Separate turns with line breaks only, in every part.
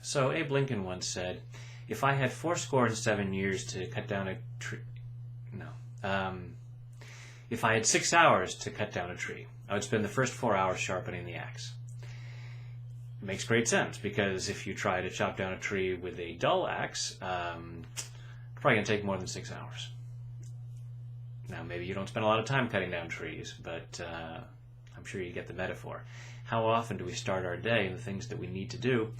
So Abe Lincoln once said, if I had 77 years to cut down a tree, if I had 6 hours to cut down a tree, I would spend the first 4 hours sharpening the axe. It makes great sense, because if you try to chop down a tree with a dull axe, it's probably going to take more than 6 hours. Now, maybe you don't spend a lot of time cutting down trees, but I'm sure you get the metaphor. How often do we start our day and the things that we need to do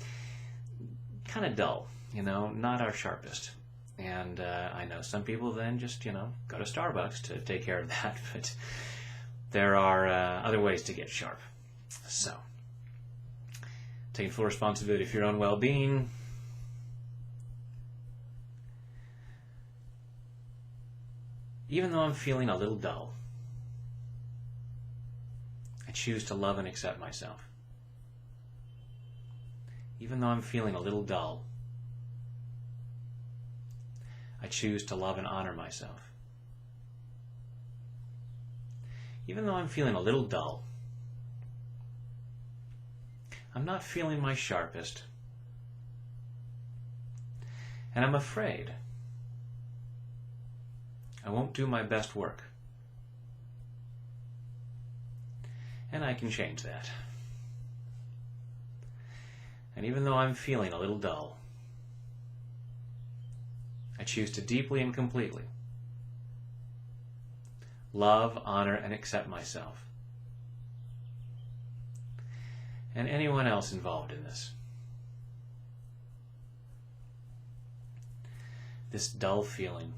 kind of dull, not our sharpest? And I know some people then just, go to Starbucks to take care of that, but there are other ways to get sharp. So, taking full responsibility for your own well-being. Even though I'm feeling a little dull, I choose to love and accept myself. Even though I'm feeling a little dull, I choose to love and honor myself. Even though I'm feeling a little dull, I'm not feeling my sharpest, and I'm afraid I won't do my best work. And I can change that. And even though I'm feeling a little dull, I choose to deeply and completely love, honor, and accept myself and anyone else involved in this. This dull feeling,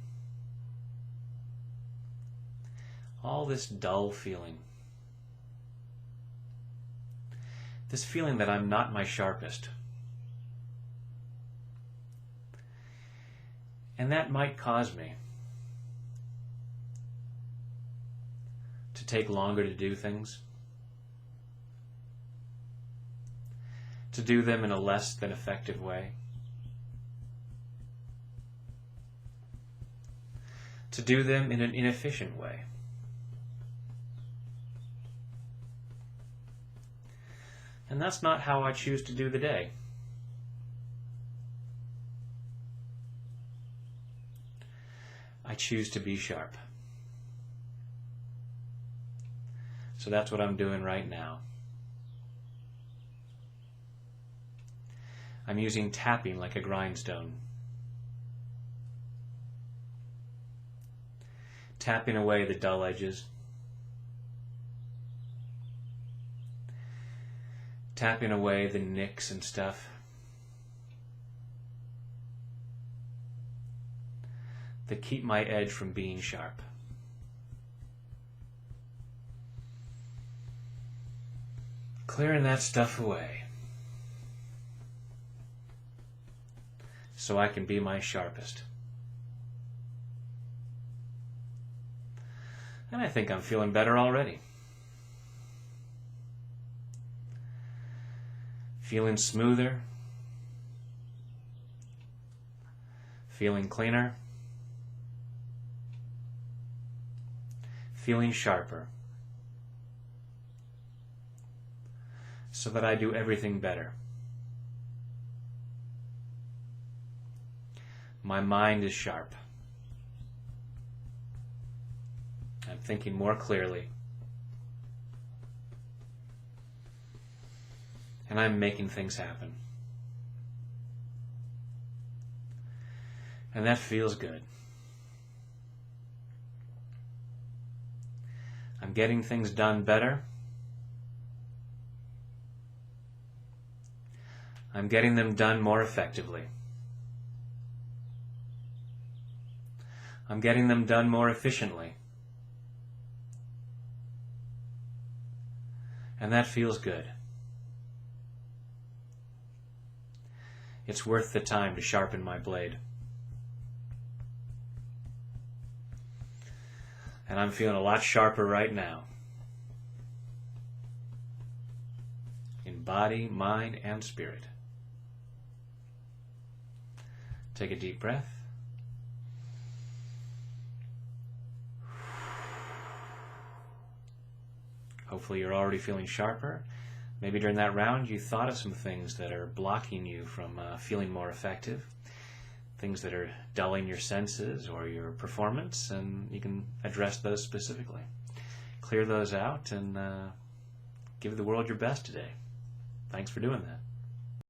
all this dull feeling, this feeling that I'm not my sharpest. And that might cause me to take longer to do things, to do them in a less than effective way, to do them in an inefficient way. And that's not how I choose to do the day. I choose to be sharp. So that's what I'm doing right now. I'm using tapping like a grindstone. Tapping away the dull edges. Tapping away the nicks and stuff. That keep my edge from being sharp. Clearing that stuff away so I can be my sharpest. And I think I'm feeling better already. Feeling smoother. Feeling cleaner. Feeling sharper, so that I do everything better. My mind is sharp. I'm thinking more clearly. And I'm making things happen. And that feels good. I'm getting things done better. I'm getting them done more effectively. I'm getting them done more efficiently. And that feels good. It's worth the time to sharpen my blade. And I'm feeling a lot sharper right now. In body, mind, and spirit. Take a deep breath. Hopefully you're already feeling sharper. Maybe during that round you thought of some things that are blocking you from feeling more effective, things that are dulling your senses or your performance, and you can address those specifically. Clear those out and give the world your best today. Thanks for doing that.